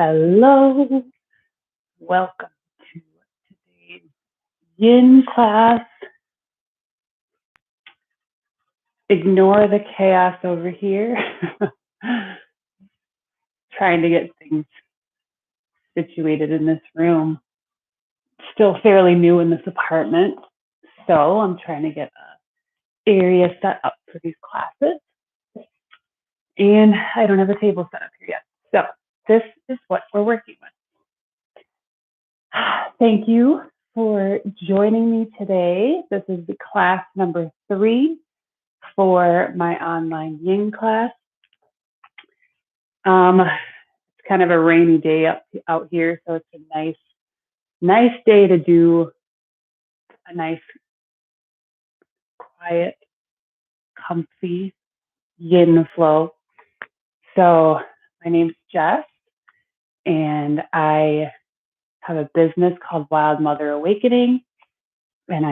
Hello, welcome to today's Yin class. Ignore the chaos over here. Trying to get things situated in this room. Still fairly new in this apartment, so I'm trying to get an area set up for these classes. And I don't have a table set up here yet. So this is what we're working with. Thank you for joining me today. This is the class number 3 for my online Yin class. It's kind of a rainy day out here, so it's a nice day to do a nice, quiet, comfy Yin flow. So my name's Jess, and I have a business called Wild Mother Awakening, and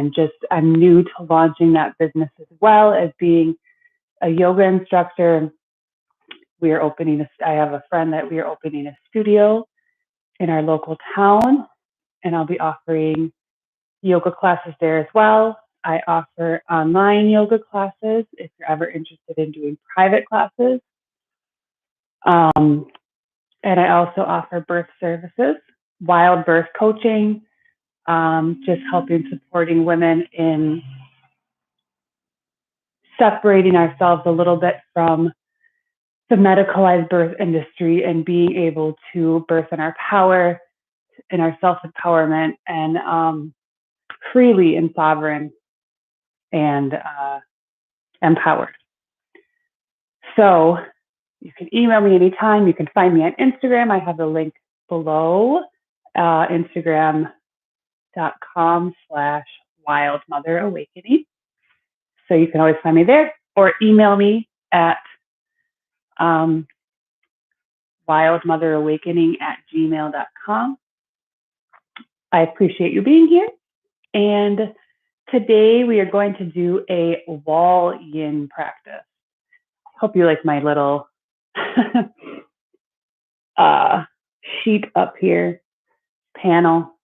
I'm new to launching that business as well as being a yoga instructor. I have a friend that we are opening a studio in our local town, and I'll be offering yoga classes there as well. I offer online yoga classes if you're ever interested in doing private classes. And I also offer birth services, wild birth coaching, just supporting women in separating ourselves a little bit from the medicalized birth industry and being able to birth in our power, in our self-empowerment, and freely and sovereign and empowered. So you can email me anytime. You can find me on Instagram. I have the link below, instagram.com/wildmotherawakening. So you can always find me there, or email me at wildmotherawakening@gmail.com. I appreciate you being here. And today we are going to do a wall yin practice. Hope you like my little sheet up here, panel,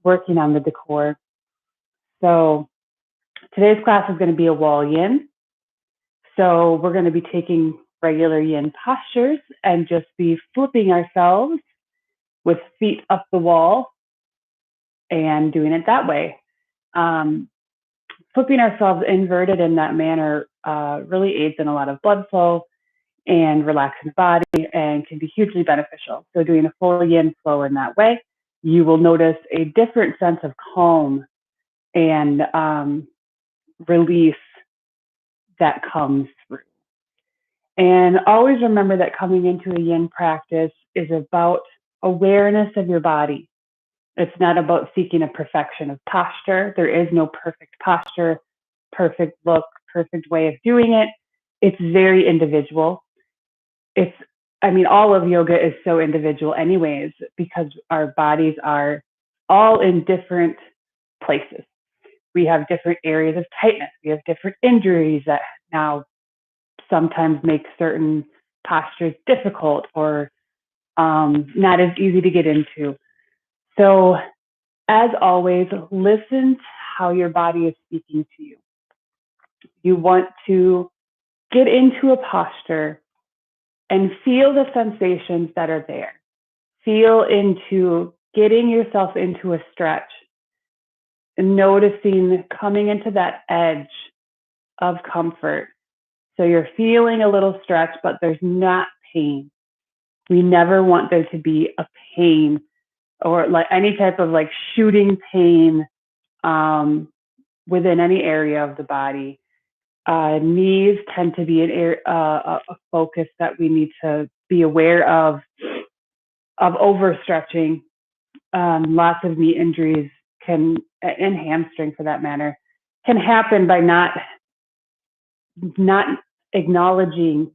working on the decor. So today's class is going to be a wall yin. So we're going to be taking regular yin postures and just be flipping ourselves with feet up the wall and doing it that way. Flipping ourselves inverted in that manner really aids in a lot of blood flow and relaxing the body and can be hugely beneficial. So doing a full yin flow in that way, you will notice a different sense of calm and release that comes through. And always remember that coming into a yin practice is about awareness of your body. It's not about seeking a perfection of posture. There is no perfect posture, perfect look, perfect way of doing it. It's very individual. All of yoga is so individual anyways, because our bodies are all in different places. We have different areas of tightness. We have different injuries that now sometimes make certain postures difficult or not as easy to get into. So as always, listen to how your body is speaking to you. You want to get into a posture and feel the sensations that are there. Feel into getting yourself into a stretch and noticing coming into that edge of comfort. So you're feeling a little stretch, but there's not pain. We never want there to be a pain or like any type of like shooting pain within any area of the body. Knees tend to be a focus that we need to be aware of overstretching. Lots of knee injuries and hamstring for that matter, can happen by not acknowledging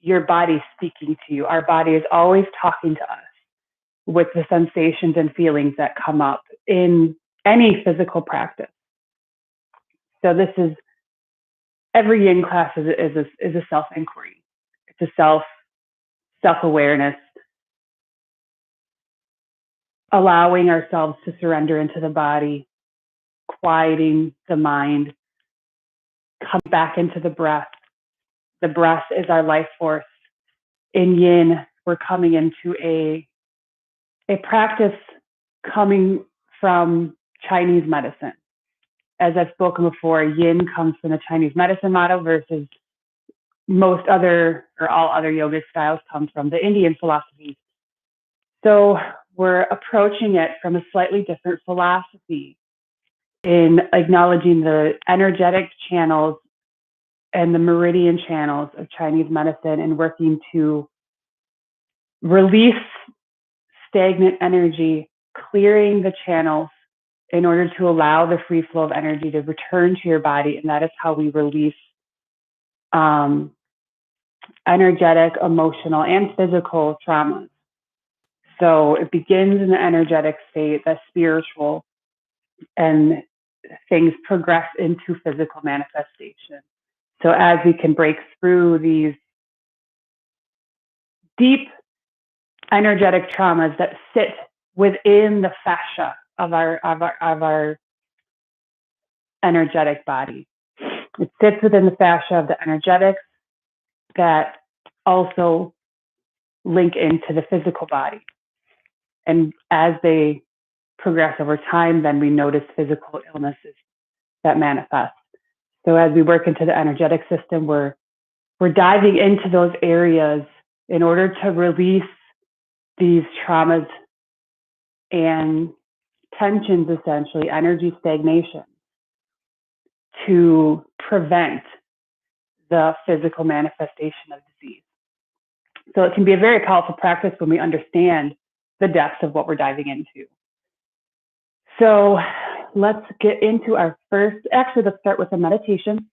your body speaking to you. Our body is always talking to us with the sensations and feelings that come up in any physical practice. So this is every yin class is a self-inquiry. It's a self-awareness allowing ourselves to surrender into the body, quieting the mind, come back into the breath. The breath is our life force. In Yin, we're coming into a practice coming from Chinese medicine. As I've spoken before, Yin comes from the Chinese medicine model versus most other or all other yogic styles come from the Indian philosophies. So we're approaching it from a slightly different philosophy in acknowledging the energetic channels and the meridian channels of Chinese medicine and working to release stagnant energy, clearing the channels in order to allow the free flow of energy to return to your body. And that is how we release energetic, emotional, and physical traumas. So it begins in the energetic state, the spiritual, and things progress into physical manifestation. So as we can break through these deep energetic traumas that sit within the fascia of our energetic body. It sits within the fascia of the energetics that also link into the physical body. And as they progress over time, then we notice physical illnesses that manifest. So as we work into the energetic system, we're diving into those areas in order to release these traumas and tensions, essentially, energy stagnation, to prevent the physical manifestation of disease. So it can be a very powerful practice when we understand the depths of what we're diving into. So let's get into our first, actually, let's start with a meditation.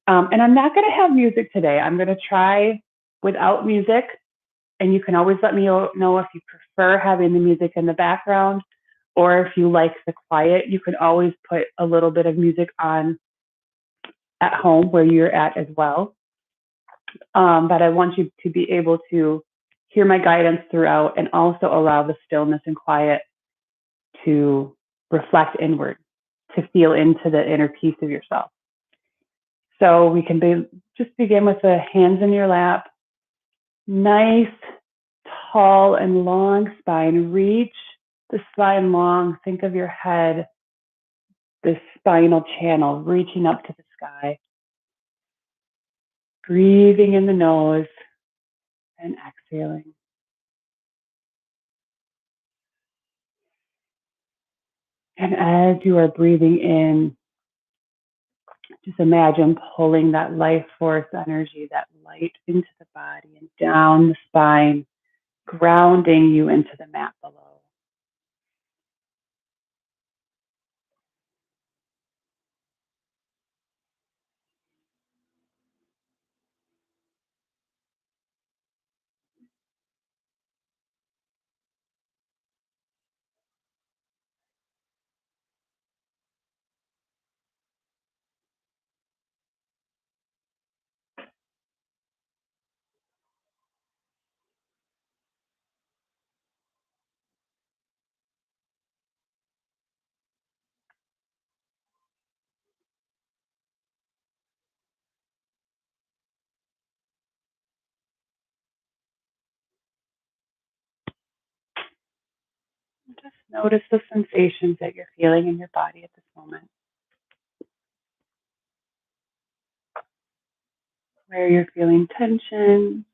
And I'm not going to have music today. I'm going to try without music. And you can always let me know if you prefer having the music in the background or if you like the quiet. You can always put a little bit of music on at home where you're at as well. But I want you to be able to hear my guidance throughout and also allow the stillness and quiet to reflect inward, to feel into the inner peace of yourself. So we can just begin with the hands in your lap. Nice, tall and long spine. Reach the spine long. Think of your head, the spinal channel reaching up to the sky. Breathing in the nose and exhaling. And as you are breathing in, just imagine pulling that life force energy, that light into the body and down the spine, grounding you into the mat below. Just notice the sensations that you're feeling in your body at this moment. Where you're feeling tension,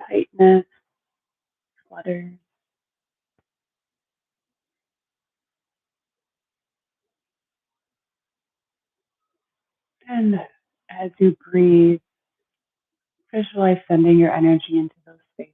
tightness, flutter. And as you breathe, visualize sending your energy into those spaces.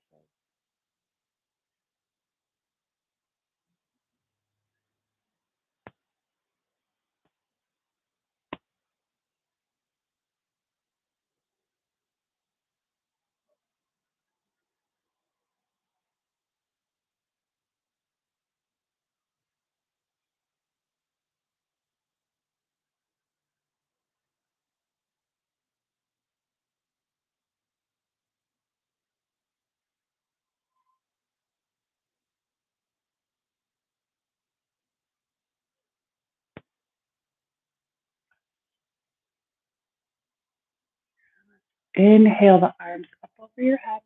Inhale the arms up over your head.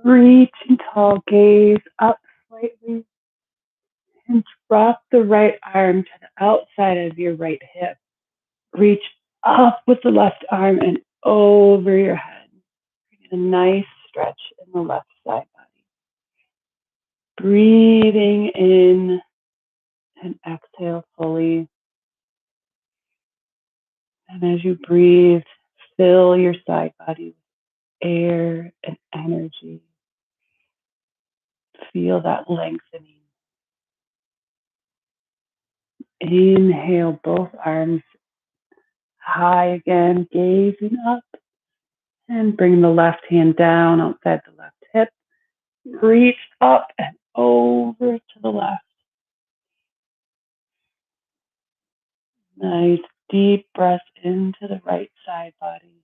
Reaching tall, gaze up slightly, and drop the right arm to the outside of your right hip. Reach up with the left arm and over your head. A nice stretch in the left side body. Breathing in and exhale fully. And as you breathe, fill your side body with air and energy. Feel that lengthening. Inhale, both arms high again, gazing up. And bring the left hand down outside the left hip. Reach up and over to the left. Nice deep breath into the right side body.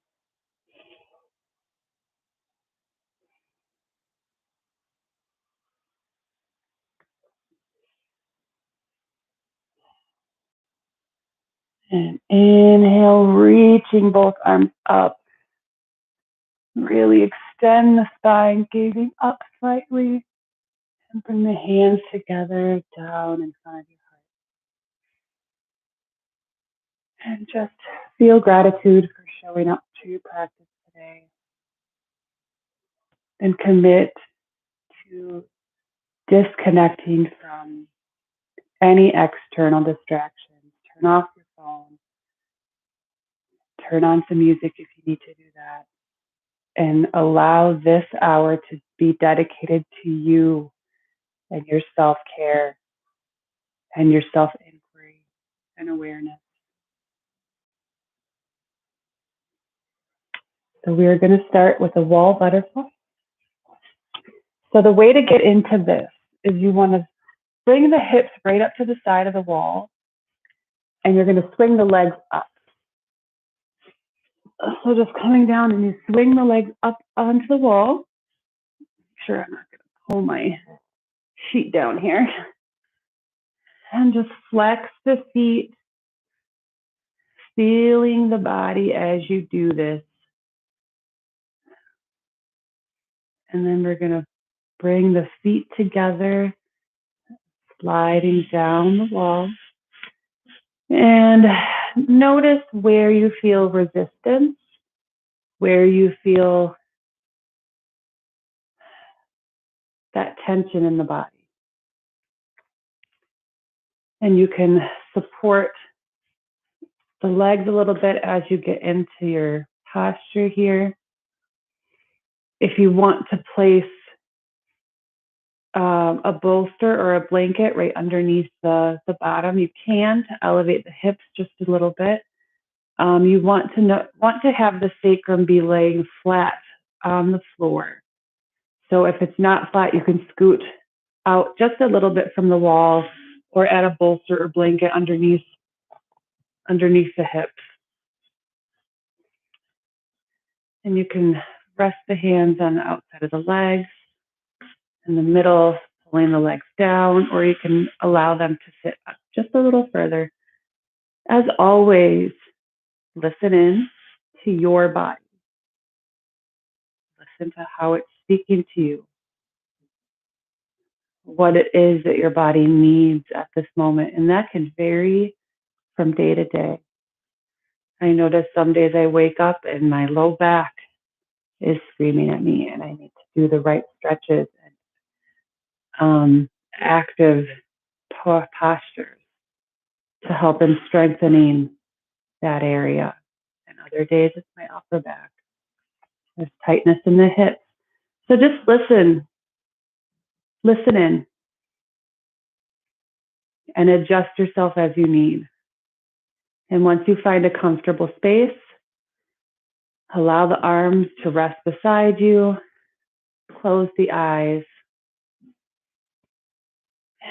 And inhale, reaching both arms up. Really extend the spine, gazing up slightly. And bring the hands together down in front of your heart. And just feel gratitude for showing up to your practice today. And commit to disconnecting from any external distractions. Turn off your phone. Turn on some music if you need to do that. And allow this hour to be dedicated to you and your self-care and your self-inquiry and awareness. So we are going to start with a wall butterfly. So the way to get into this is you want to bring the hips right up to the side of the wall, and you're going to swing the legs up. So just coming down and you swing the legs up onto the wall. Make sure I'm not going to pull my sheet down here. And just flex the feet, feeling the body as you do this. And then we're going to bring the feet together, sliding down the wall. And notice where you feel resistance, where you feel that tension in the body. And you can support the legs a little bit as you get into your posture here. If you want to place a bolster or a blanket right underneath the bottom, you can, to elevate the hips just a little bit. You want to have the sacrum be laying flat on the floor. So if it's not flat, you can scoot out just a little bit from the wall or add a bolster or blanket underneath the hips. And you can rest the hands on the outside of the legs, in the middle, pulling the legs down, or you can allow them to sit up just a little further. As always, listen in to your body. Listen to how it's speaking to you, what it is that your body needs at this moment. And that can vary from day to day. I notice some days I wake up and my low back is screaming at me, and I need to do the right stretches and active postures to help in strengthening that area. And other days it's my upper back. There's tightness in the hips. So just listen in, and adjust yourself as you need. And once you find a comfortable space, allow the arms to rest beside you, close the eyes,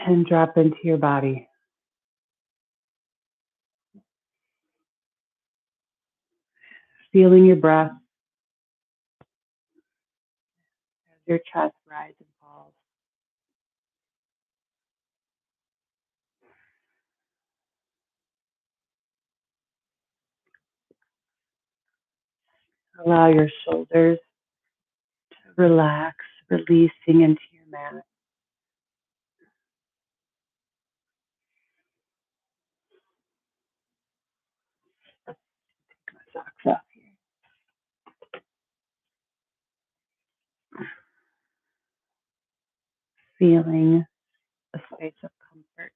and drop into your body. Feeling your breath as your chest rises and falls. Allow your shoulders to relax, releasing into your mat. Take my socks off here. Feeling a space of comfort.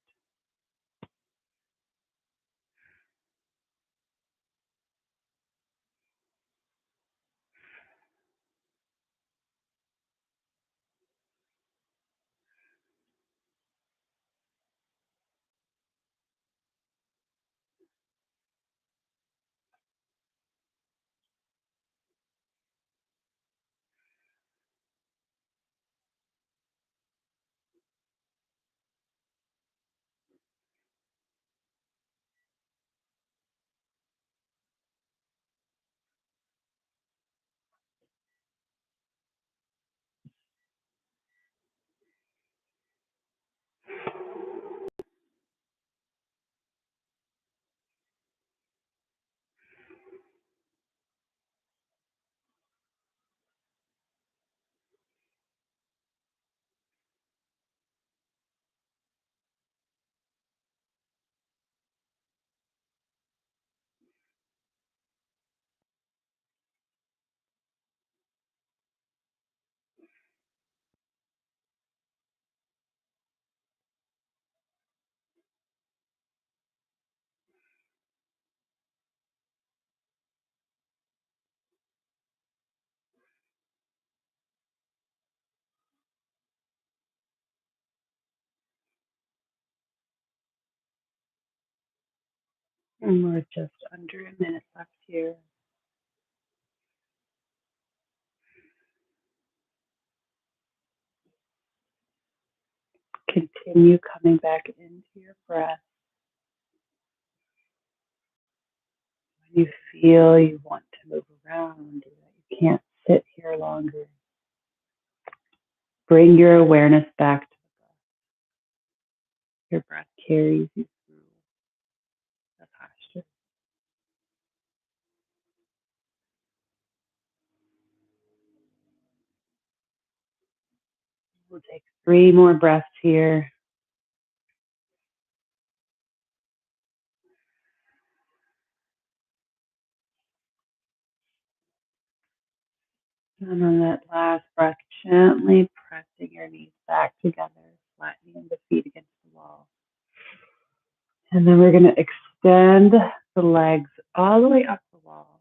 And we're just under a minute left here. Continue coming back into your breath. When you feel you want to move around, or that you can't sit here longer, bring your awareness back to the breath. Your breath carries you through the posture. We'll take 3 more breaths here. And on that last breath, gently pressing your knees back together, flattening the feet against the wall. And then we're going to extend the legs all the way up the wall,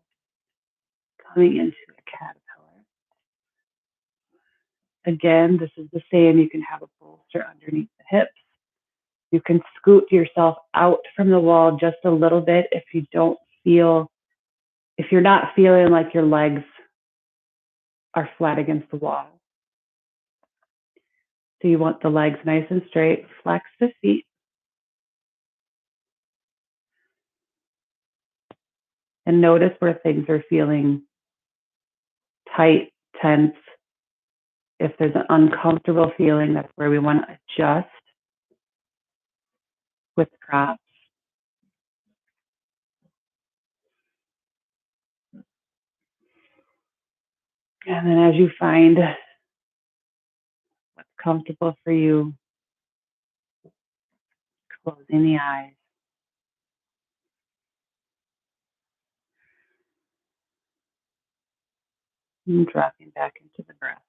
coming into a caterpillar. Again, this is the same. You can have a bolster underneath the hips. You can scoot yourself out from the wall just a little bit if you're not feeling like your legs are flat against the wall. So you want the legs nice and straight. Flex the feet. And notice where things are feeling tight, tense. If there's an uncomfortable feeling, that's where we want to adjust with props. And then as you find what's comfortable for you, closing the eyes and dropping back into the breath.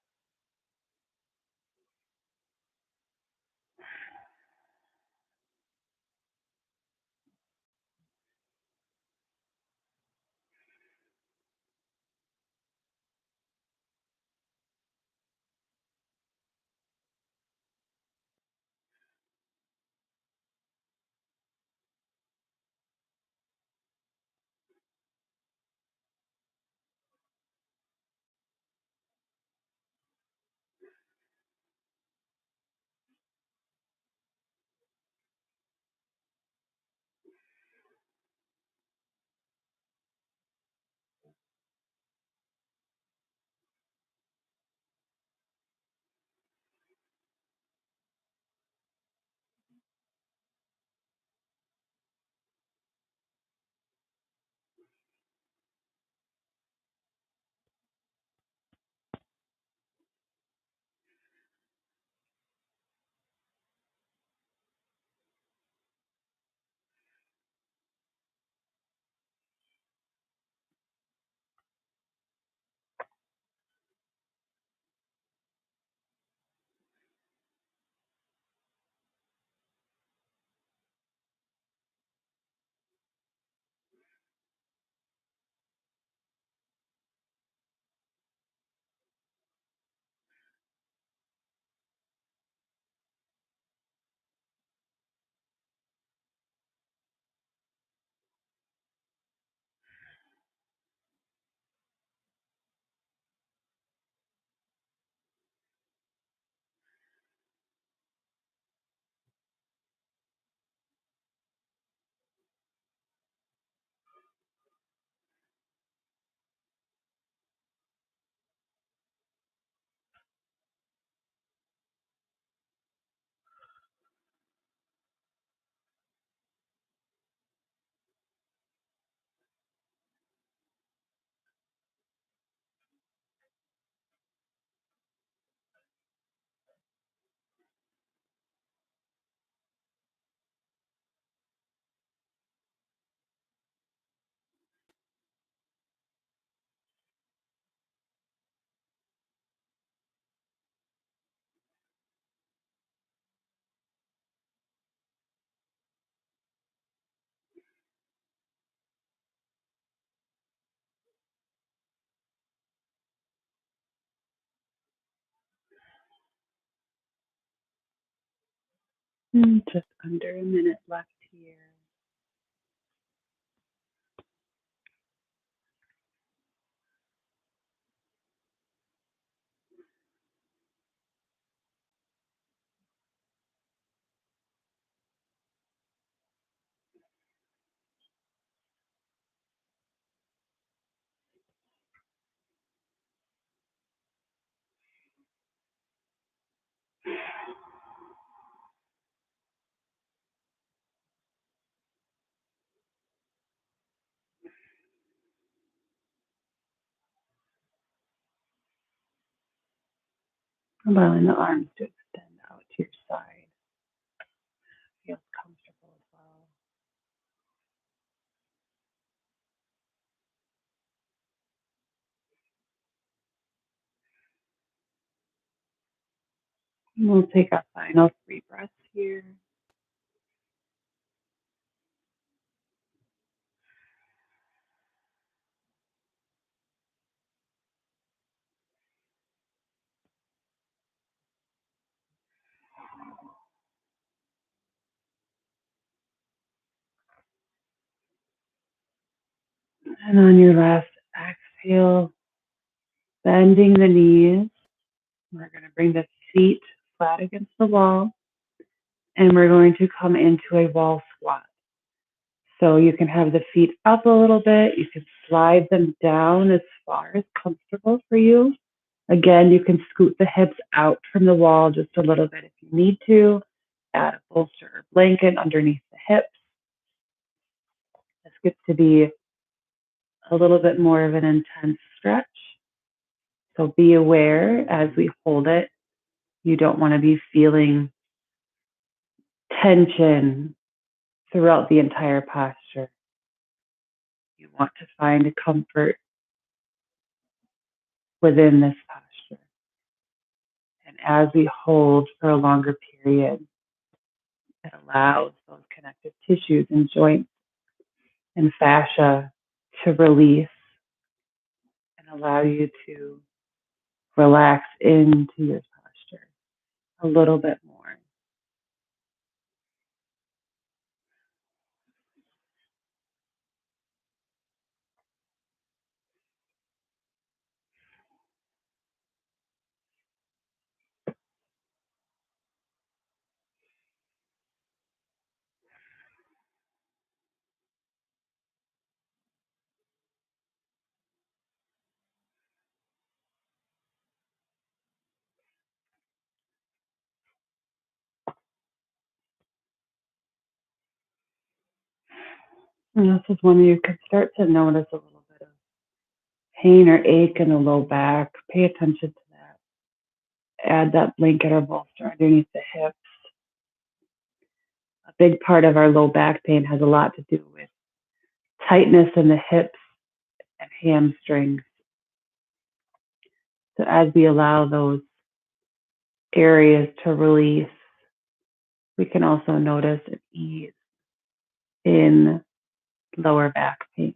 Just under a minute left here. Allowing the arms to extend out to your side. Feels comfortable as well. And we'll take our final 3 breaths here. And on your last exhale, bending the knees, we're going to bring the feet flat against the wall, and we're going to come into a wall squat. So you can have the feet up a little bit. You can slide them down as far as comfortable for you. Again, you can scoot the hips out from the wall just a little bit if you need to. Add a bolster or blanket underneath the hips. This gets to be a little bit more of an intense stretch. So be aware as we hold it. You don't want to be feeling tension throughout the entire posture. You want to find a comfort within this posture. And as we hold for a longer period, it allows those connective tissues and joints and fascia to release and allow you to relax into your posture a little bit more. And this is when you can start to notice a little bit of pain or ache in the low back. Pay attention to that. Add that blanket or bolster underneath the hips. A big part of our low back pain has a lot to do with tightness in the hips and hamstrings. So as we allow those areas to release, we can also notice an ease in lower back pain.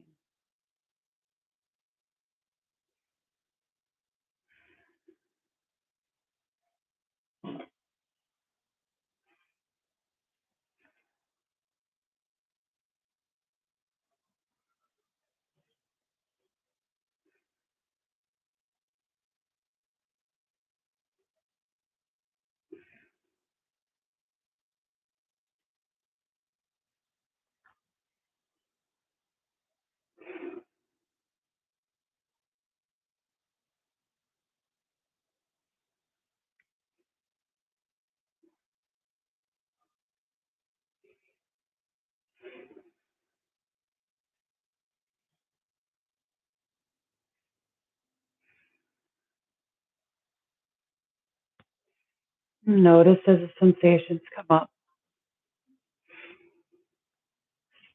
Notice as the sensations come up,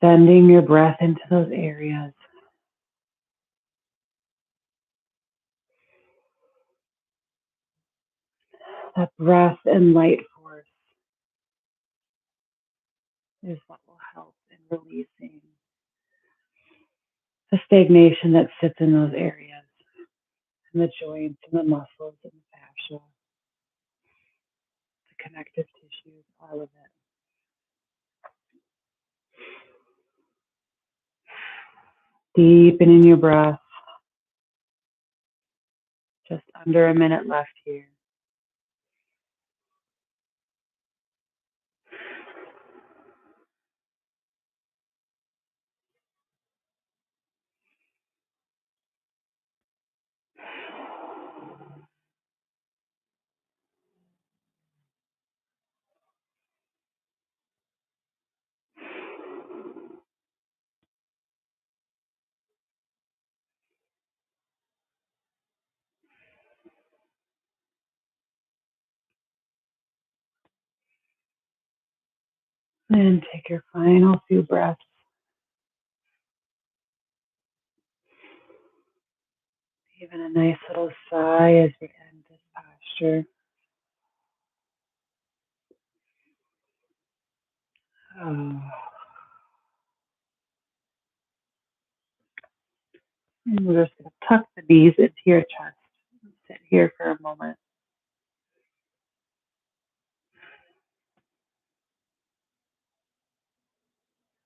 sending your breath into those areas. That breath and light force is what will help in releasing the stagnation that sits in those areas, and the joints and the muscles and the fascia, the connective tissues, all of it. Deepening your breath. Just under a minute left here. And take your final few breaths. Even a nice little sigh as we end this posture. Oh. And we're just going to tuck the knees into your chest. Sit here for a moment.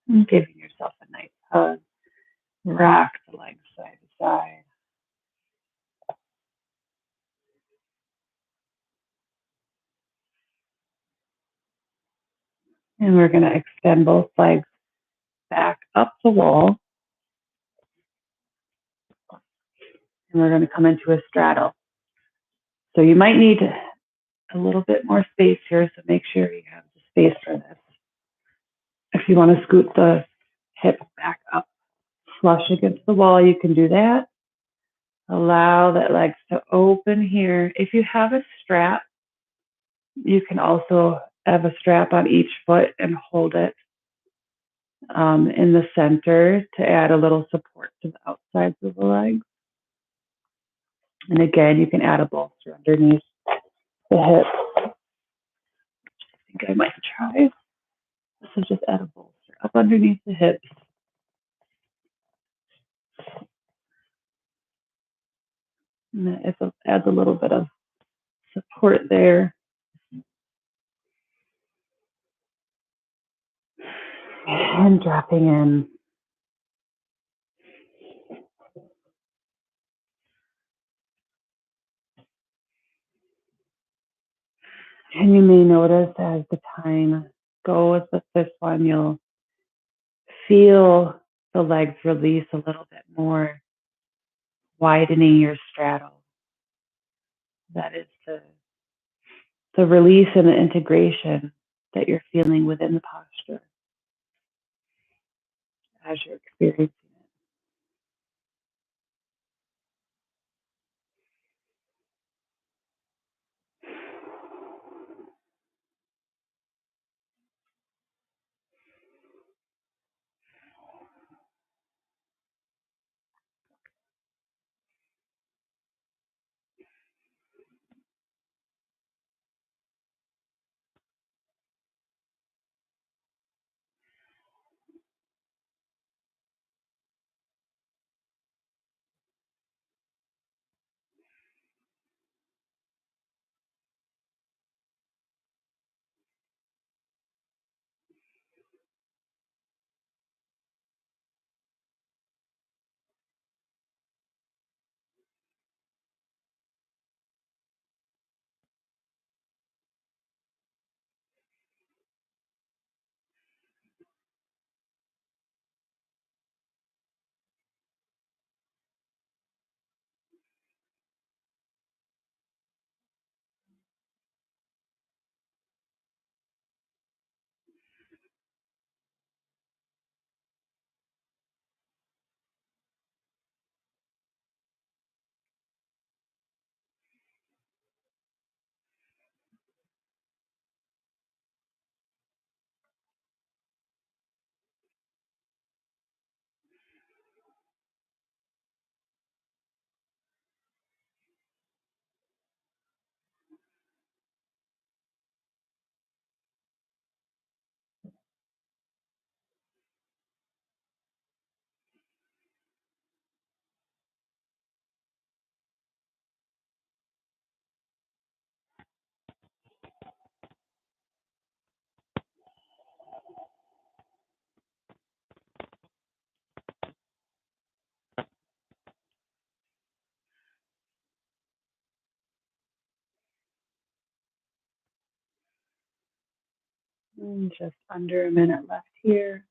And giving yourself a nice hug. Rock the legs side to side. And we're going to extend both legs back up the wall. And we're going to come into a straddle. So you might need a little bit more space here, so make sure you have the space for this. If you want to scoot the hip back up, flush against the wall, you can do that. Allow that legs to open here. If you have a strap, you can also have a strap on each foot and hold it in the center to add a little support to the outsides of the legs. And again, you can add a bolster underneath the hip. I think I might try. So just add a bolster up underneath the hips. And that adds a little bit of support there. And dropping in. And you may notice as the time goes with this one, you'll feel the legs release a little bit more, widening your straddle. That is the release and the integration that you're feeling within the posture as you're experiencing it. And just under a minute left here.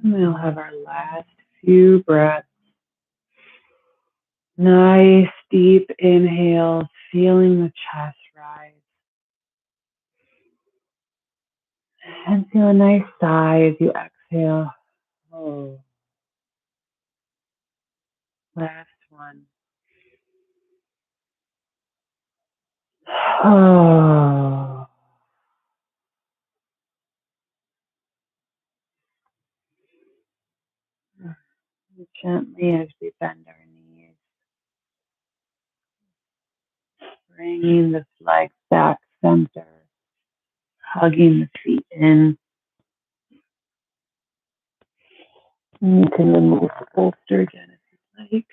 And we'll have our last few breaths. Nice deep inhales, feeling the chest rise. And feel a nice sigh as you exhale. Oh, last one. Oh. Gently as we bend our knees, bringing the legs back center, hugging the feet in. And you can remove the bolster again if you'd like.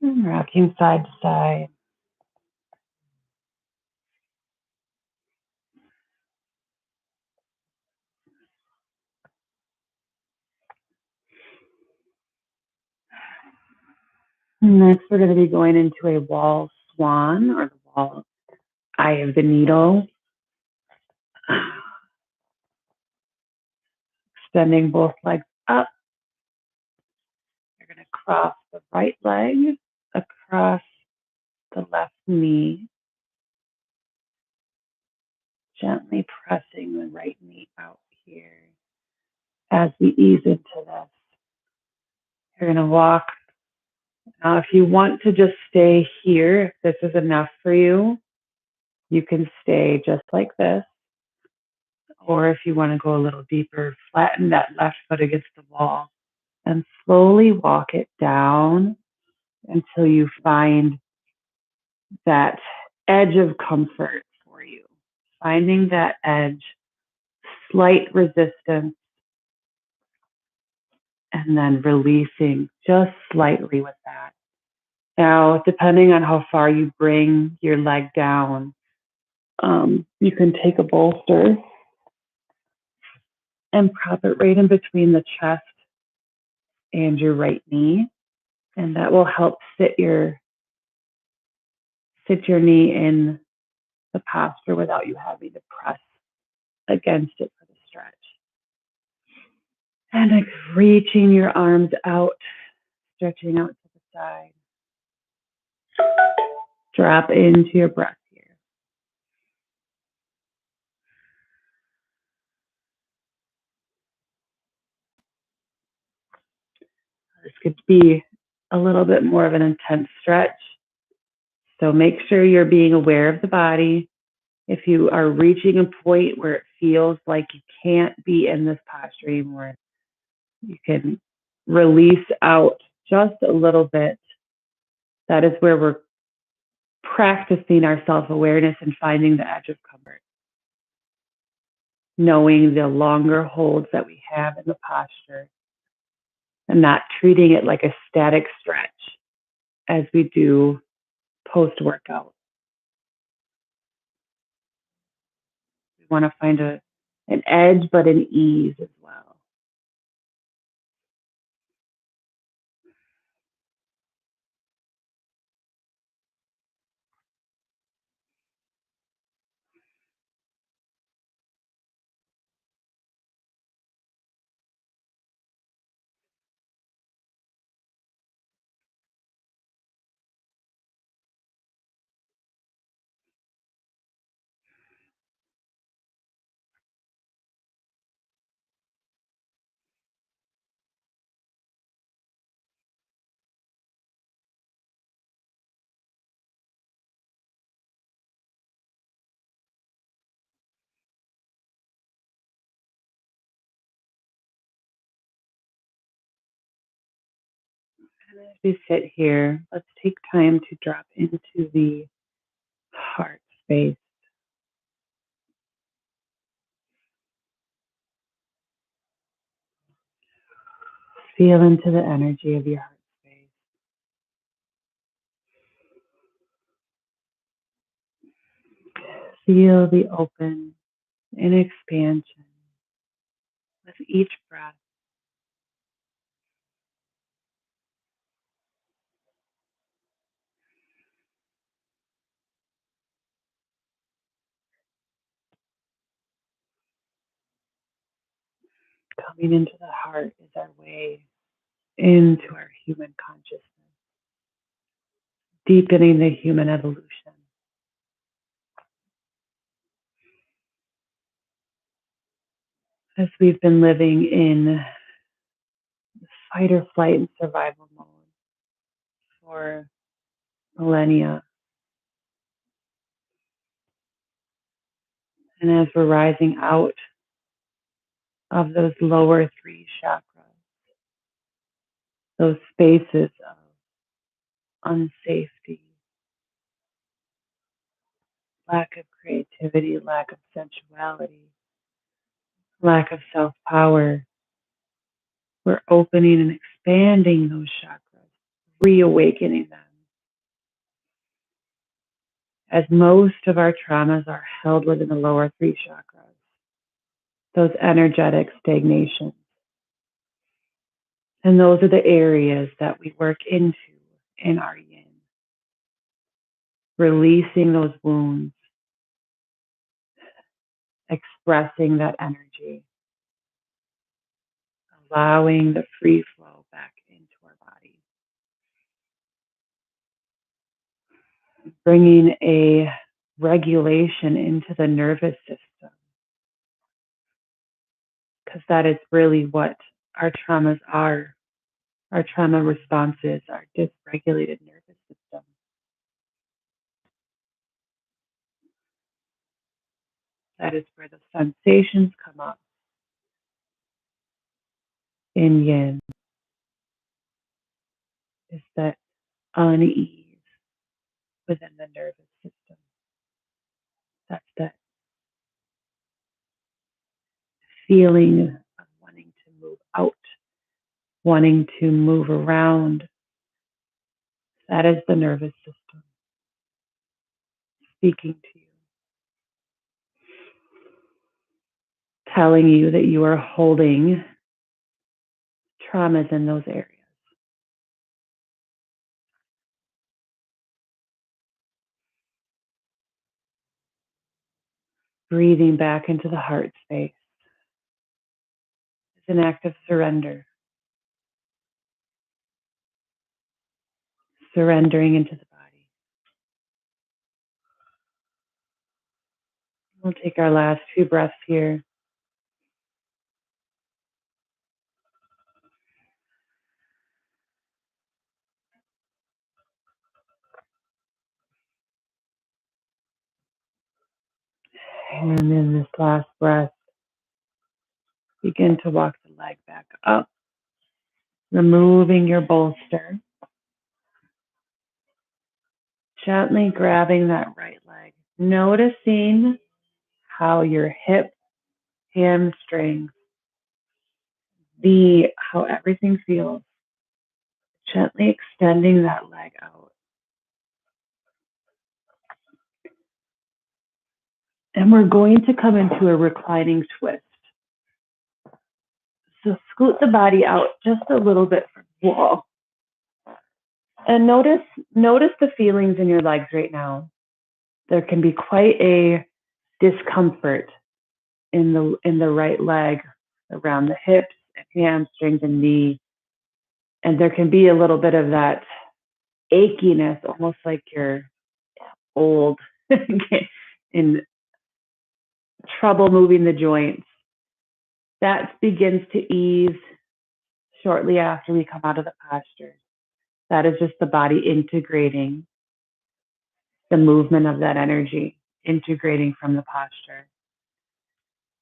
And rocking side to side. And next, we're going to be going into a wall swan or the wall eye of the needle. Extending both legs up. You're going to cross the right leg across the left knee, gently pressing the right knee out here as we ease into this. You're going to walk. Now, if you want to just stay here, if this is enough for you, you can stay just like this. Or if you want to go a little deeper, flatten that left foot against the wall and slowly walk it down until you find that edge of comfort for you. Finding that edge, slight resistance, and then releasing just slightly with that. Now, depending on how far you bring your leg down, you can take a bolster and prop it right in between the chest and your right knee, and that will help sit your knee in the posture without you having to press against it for the stretch. And like reaching your arms out, stretching out to the side. Drop into your breath here. This could be a little bit more of an intense stretch. So make sure you're being aware of the body. If you are reaching a point where it feels like you can't be in this posture anymore, you can release out just a little bit. That is where we're practicing our self-awareness and finding the edge of comfort. Knowing the longer holds that we have in the posture and not treating it like a static stretch as we do post-workout. We want to find an edge, but an ease as well. As we sit here, let's take time to drop into the heart space. Feel into the energy of your heart space. Feel the open and expansion with each breath. Coming into the heart is our way into our human consciousness, deepening the human evolution. As we've been living in fight or flight and survival mode for millennia, and as we're rising out of those lower three chakras, those spaces of unsafety, lack of creativity, lack of sensuality, lack of self-power, we're opening and expanding those chakras, reawakening them. As most of our traumas are held within the lower three chakras, those energetic stagnations. And those are the areas that we work into in our yin, releasing those wounds, expressing that energy, allowing the free flow back into our body, bringing a regulation into the nervous system, because that is really what our traumas are. Our trauma responses are dysregulated nervous system. That is where the sensations come up in yin, is that unease within the nervous system. That's that feeling of wanting to move out, wanting to move around. That is the nervous system speaking to you, telling you that you are holding traumas in those areas. Breathing back into the heart space is an act of surrender. Surrendering into the body. We'll take our last few breaths here. And in this last breath, begin to walk the leg back up, removing your bolster. Gently grabbing that right leg, noticing how your hip, hamstrings, how everything feels. Gently extending that leg out. And we're going to come into a reclining twist. So scoot the body out just a little bit from the wall. And notice the feelings in your legs right now. There can be quite a discomfort in the right leg, around the hips and hamstrings and knee. And there can be a little bit of that achiness, almost like you're old, in trouble moving the joints. That begins to ease shortly after we come out of the posture. That is just the body integrating the movement of that energy, integrating from the posture.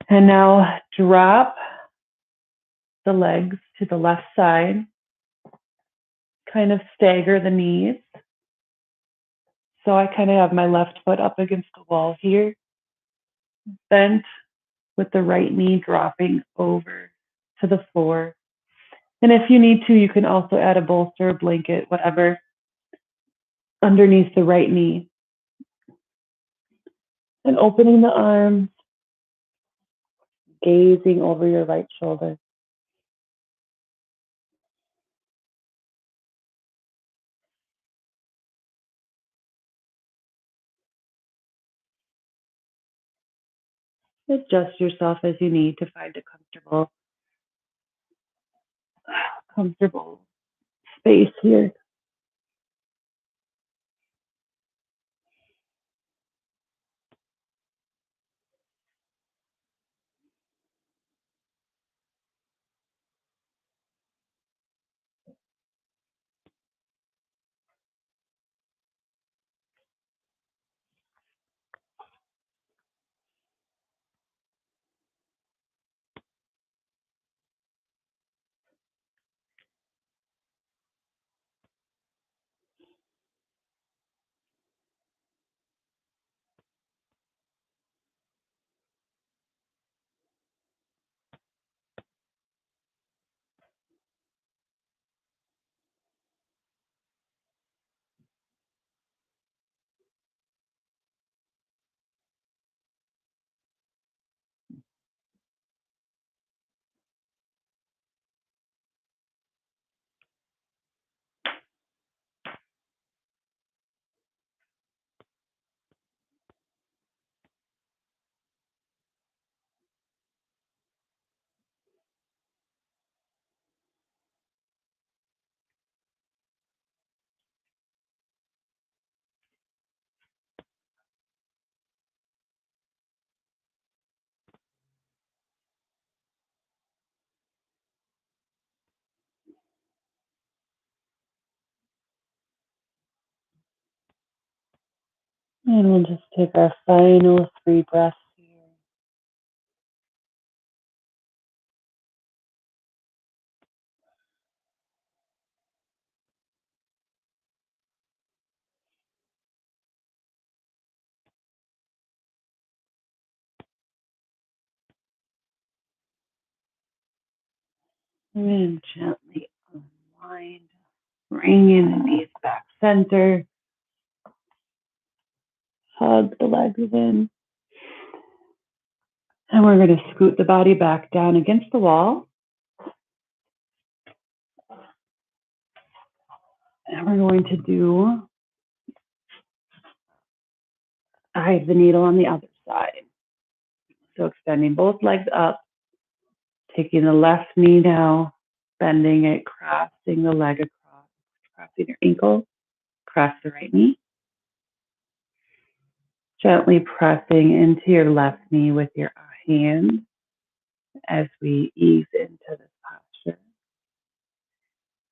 And now drop the legs to the left side. kind of stagger the knees. So I kind of have my left foot up against the wall here, bent, with the right knee dropping over to the floor. And if you need to, you can also add a bolster, blanket, whatever, underneath the right knee. And opening the arms, gazing over your right shoulder. Adjust yourself as you need to find a comfortable space here. And we'll just take our final 3 breaths here. And gently unwind, bringing the knees back center. Hug the legs in. And we're going to scoot the body back down against the wall. And we're going to do eye the needle on the other side. So extending both legs up, taking the left knee now, bending it, crossing the leg across, crossing your ankle, cross the right knee. Gently pressing into your left knee with your hand as we ease into this posture.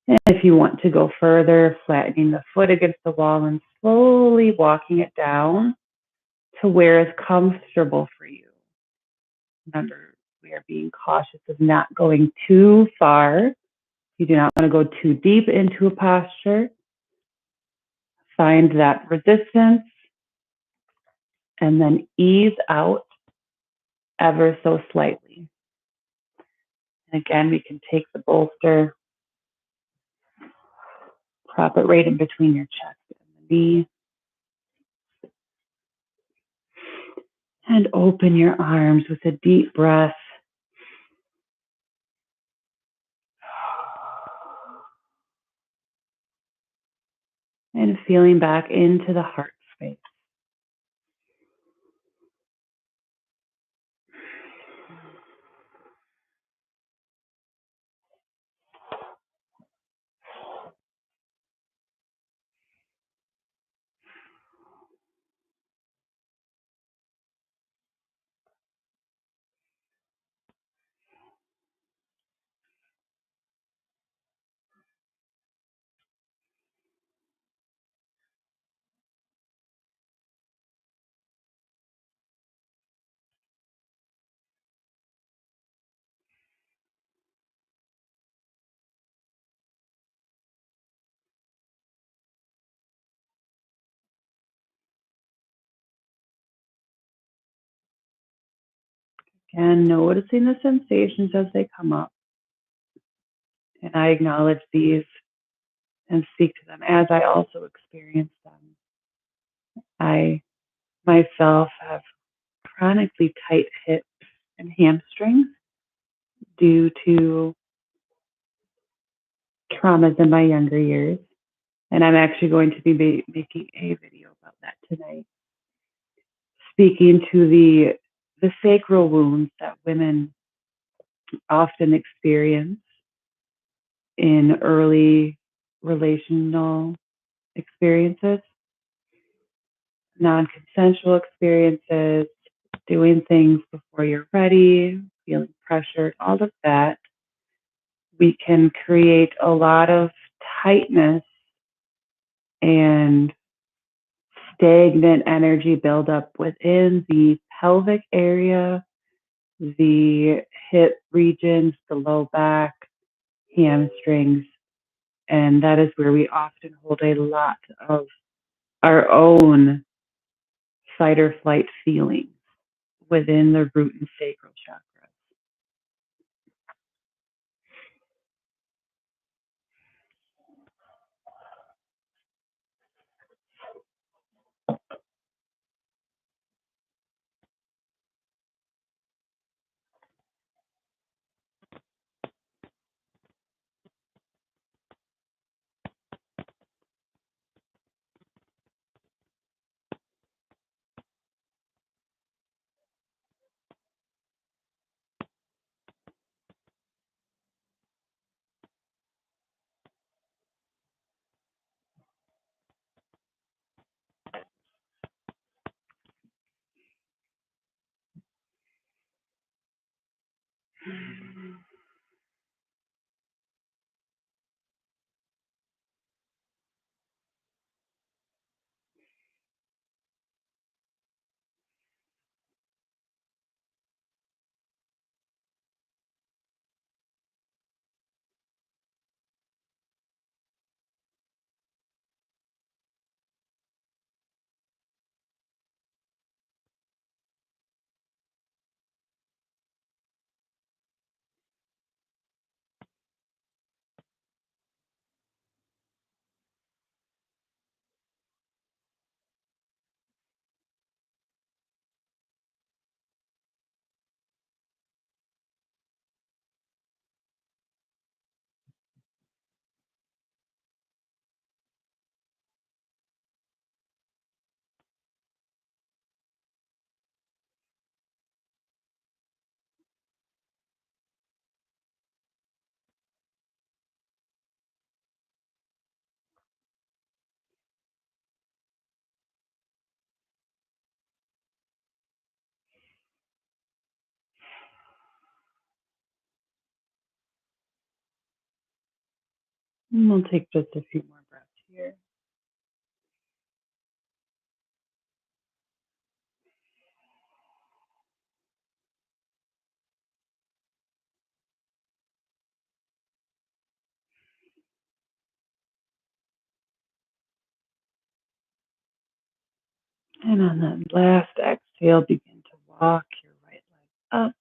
And if you want to go further, flattening the foot against the wall and slowly walking it down to where is comfortable for you. Remember, we are being cautious of not going too far. You do not want to go too deep into a posture. Find that resistance and then ease out ever so slightly. And again, we can take the bolster, prop it right in between your chest and the knee, and open your arms with a deep breath. And feeling back into the heart space. Again, noticing the sensations as they come up. And I acknowledge these and speak to them as I also experience them. I myself have chronically tight hips and hamstrings due to traumas in my younger years. And I'm actually going to be making a video about that tonight, speaking to the sacral wounds that women often experience in early relational experiences, non-consensual experiences, doing things before you're ready, feeling pressured, all of that. We can create a lot of tightness and stagnant energy buildup within the pelvic area, the hip regions, the low back, hamstrings, and that is where we often hold a lot of our own fight or flight feelings within the root and sacral chakra. And we'll take just a few more breaths here. And on that last exhale, begin to walk your right leg up,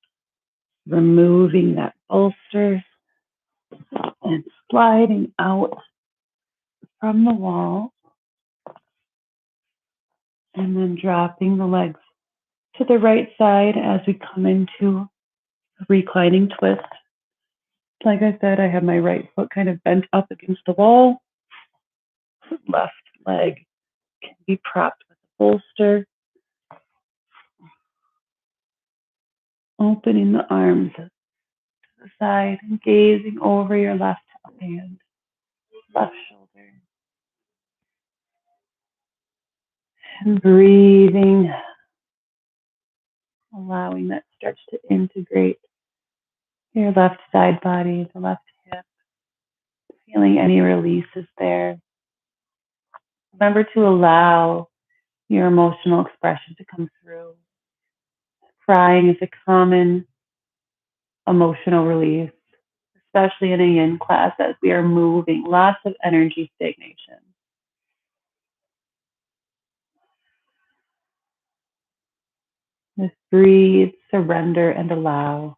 removing that bolster and sliding out from the wall, and then dropping the legs to the right side as we come into a reclining twist. Like I said, I have my right foot kind of bent up against the wall. Left leg can be propped with a bolster. Opening the arms to the side and gazing over your left hand, left shoulder. And breathing, allowing that stretch to integrate your left side body, the left hip, feeling any releases there. Remember to allow your emotional expression to come through. Crying is a common emotional release, especially in a yin class as we are moving, lots of energy stagnation. Just breathe surrender and allow.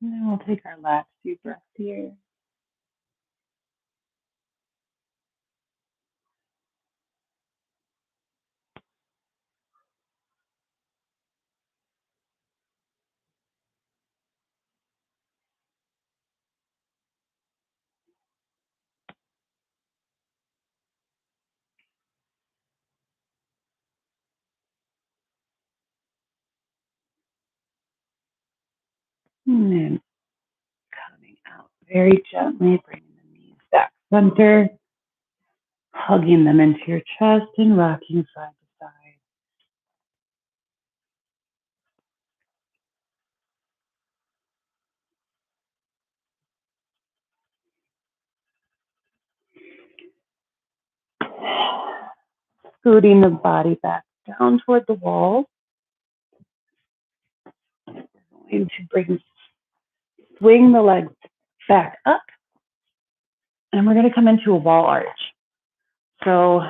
And then we'll take our last few breaths here. And then coming out very gently, bringing the knees back center, hugging them into your chest and rocking side to side. Scooting the body back down toward the wall. Going to swing the legs back up. And we're going to come into a wall arch. So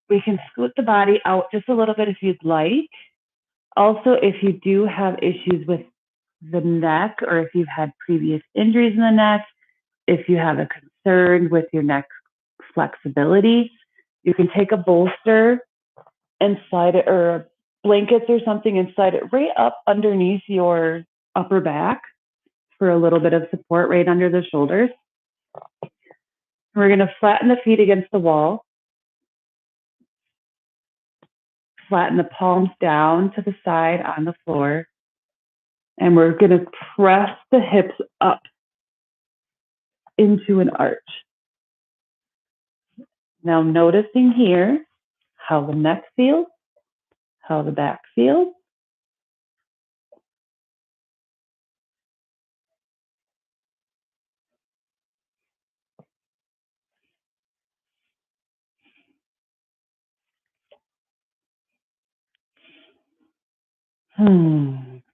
we can scoot the body out just a little bit if you'd like. Also, if you do have issues with the neck, or if you've had previous injuries in the neck, if you have a concern with your neck flexibility, you can take a bolster and slide it, or blankets or something, and slide it right up underneath your upper back for a little bit of support right under the shoulders. We're going to flatten the feet against the wall, flatten the palms down to the side on the floor, and we're going to press the hips up into an arch. Now noticing here how the neck feels, how the back feels.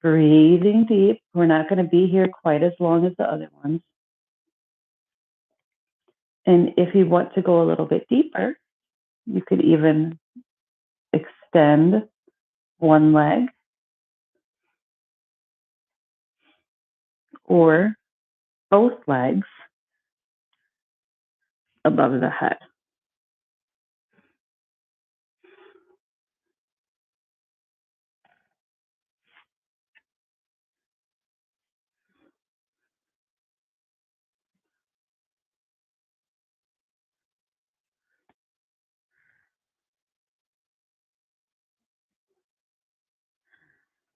Breathing deep. We're not going to be here quite as long as the other ones. And if you want to go a little bit deeper, you could even extend one leg or both legs above the head.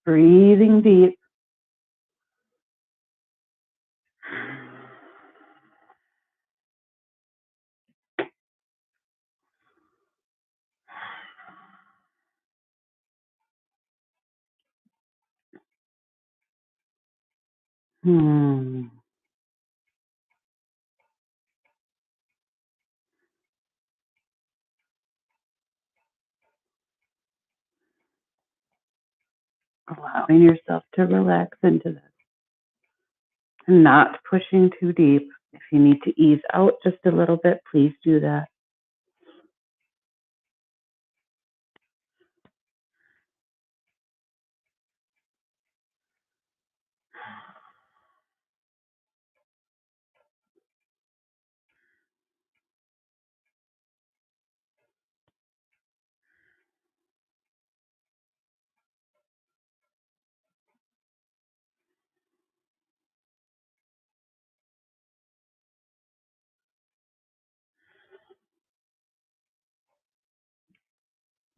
Breathing deep. Hmm. Allowing yourself to relax into this and not pushing too deep. If you need to ease out just a little bit, please do that.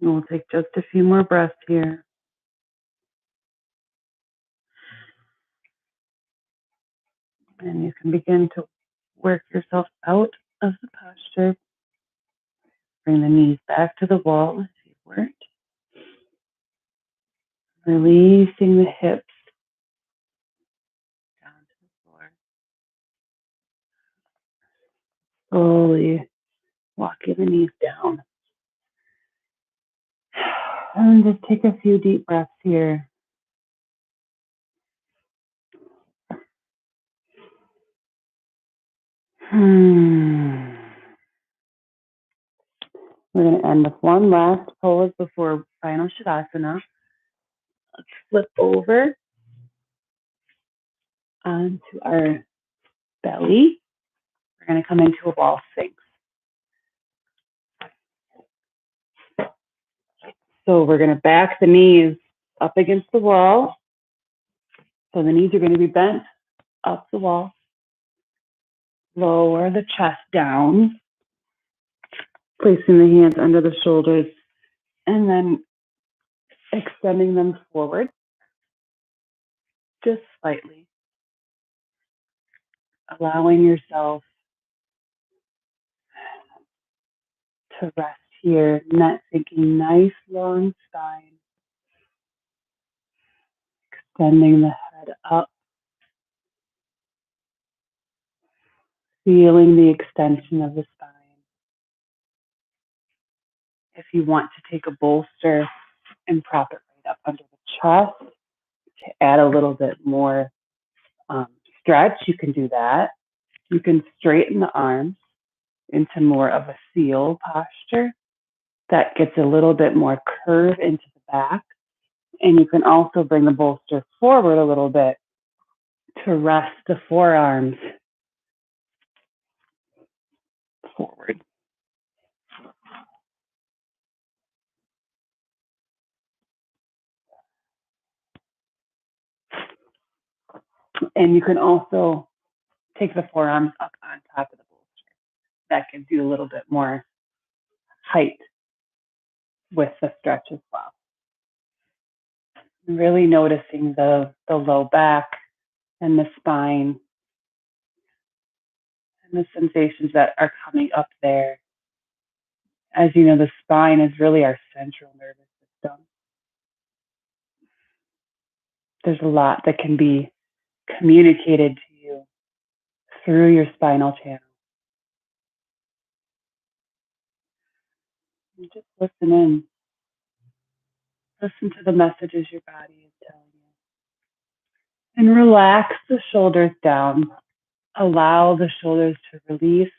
And we'll take just a few more breaths here. And you can begin to work yourself out of the posture. Bring the knees back to the wall if you weren't. Releasing the hips down to the floor. Slowly walking the knees down. And just take a few deep breaths here. We're going to end with one last pose before final Shavasana. Let's flip over onto our belly. We're going to come into a wall sphinx. So we're going to back the knees up against the wall. So the knees are going to be bent up the wall. Lower the chest down, placing the hands under the shoulders, and then extending them forward just slightly, allowing yourself to rest here, not thinking nice long spine, extending the head up, feeling the extension of the spine. If you want to take a bolster and prop it right up under the chest to add a little bit more stretch, you can do that. You can straighten the arms into more of a seal posture that gets a little bit more curve into the back. And you can also bring the bolster forward a little bit to rest the forearms forward. And you can also take the forearms up on top of the bolster. That gives you a little bit more height with the stretch as well. Really noticing the low back and the spine and the sensations that are coming up there. As you know, the spine is really our central nervous system. There's a lot that can be communicated to you through your spinal channel. And just listen in. Listen to the messages your body is telling you. And relax the shoulders down. Allow the shoulders to release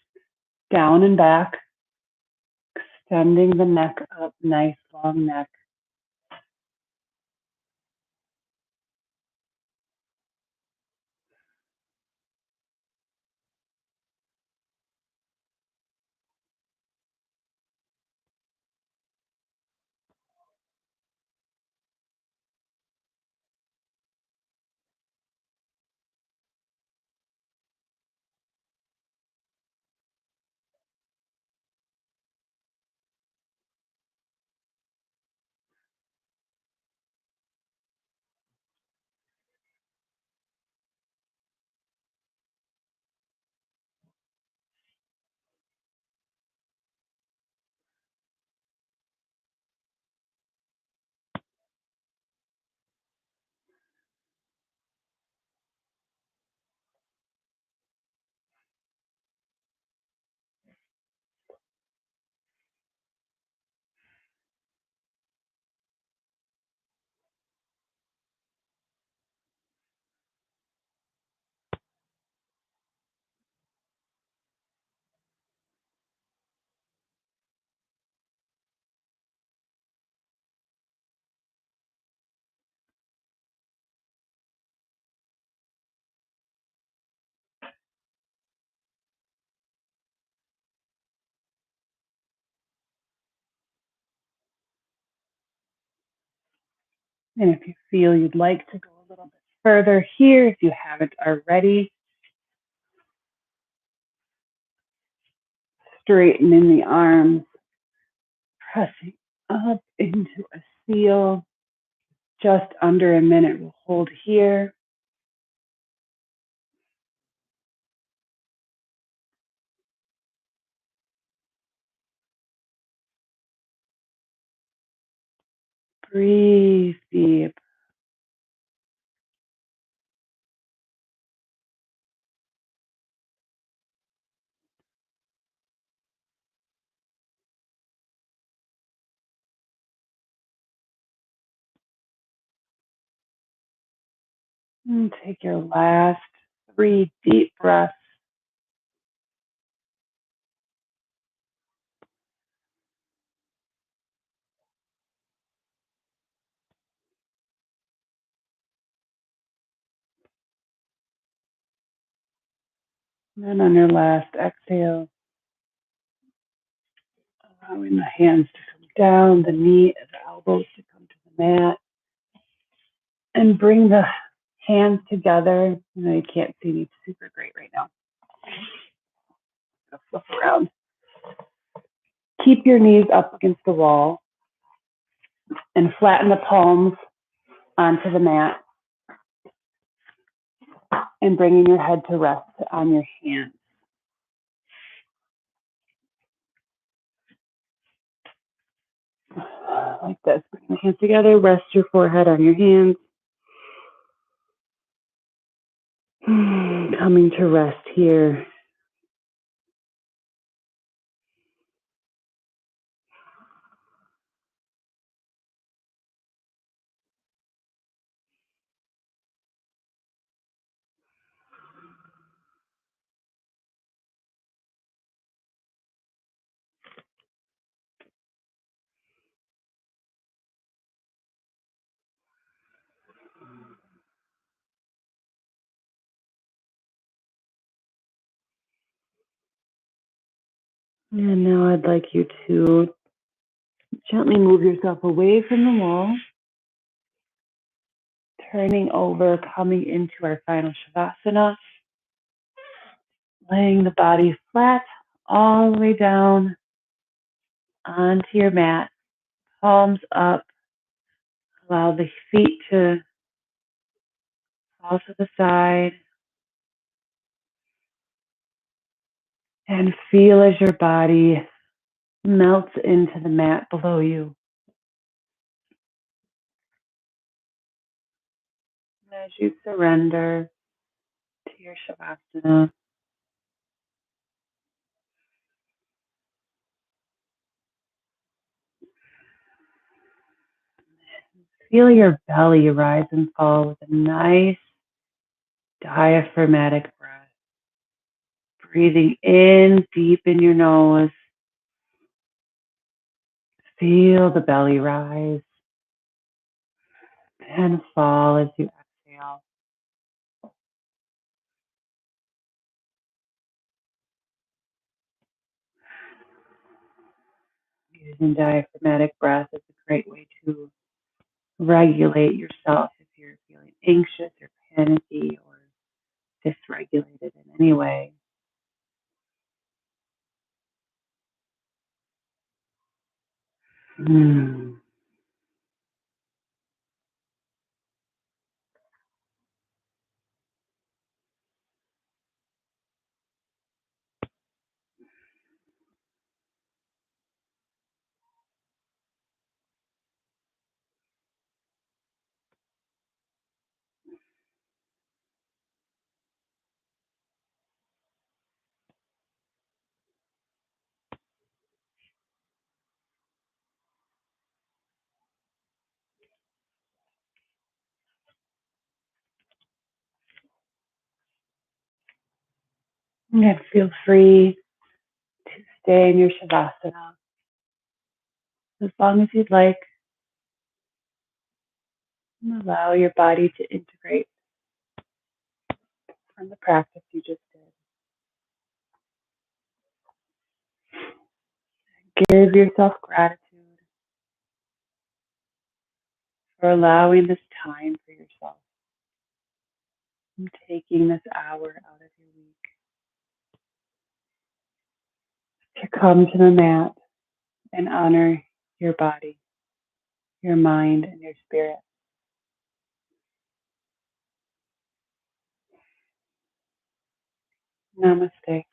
down and back, extending the neck up, nice long neck. And if you feel you'd like to go a little bit further here, if you haven't already, straightening the arms, pressing up into a seal. Just under a minute. We'll hold here. Breathe deep. And take your last 3 deep breaths. And then on your last exhale, allowing the hands to come down, the knee, the elbows to come to the mat, and bring the hands together. I know you can't see me super great right now. I'll flip around. Keep your knees up against the wall and flatten the palms onto the mat and bringing your head to rest on your hands. Like this. Bring the hands together, rest your forehead on your hands. Coming to rest here. And now I'd like you to gently move yourself away from the wall, turning over, coming into our final Shavasana, laying the body flat all the way down onto your mat, palms up, allow the feet to fall to the side, and feel as your body melts into the mat below you. As you surrender to your Shavasana, feel your belly rise and fall with a nice diaphragmatic breath. Breathing in deep in your nose. Feel the belly rise and fall as you exhale. Using diaphragmatic breath is a great way to regulate yourself if you're feeling anxious or panicky or dysregulated in any way. Mm. And feel free to stay in your Shavasana as long as you'd like. And allow your body to integrate from the practice you just did. Give yourself gratitude for allowing this time for yourself and taking this hour out of your week to come to the mat and honor your body, your mind, and your spirit. Namaste.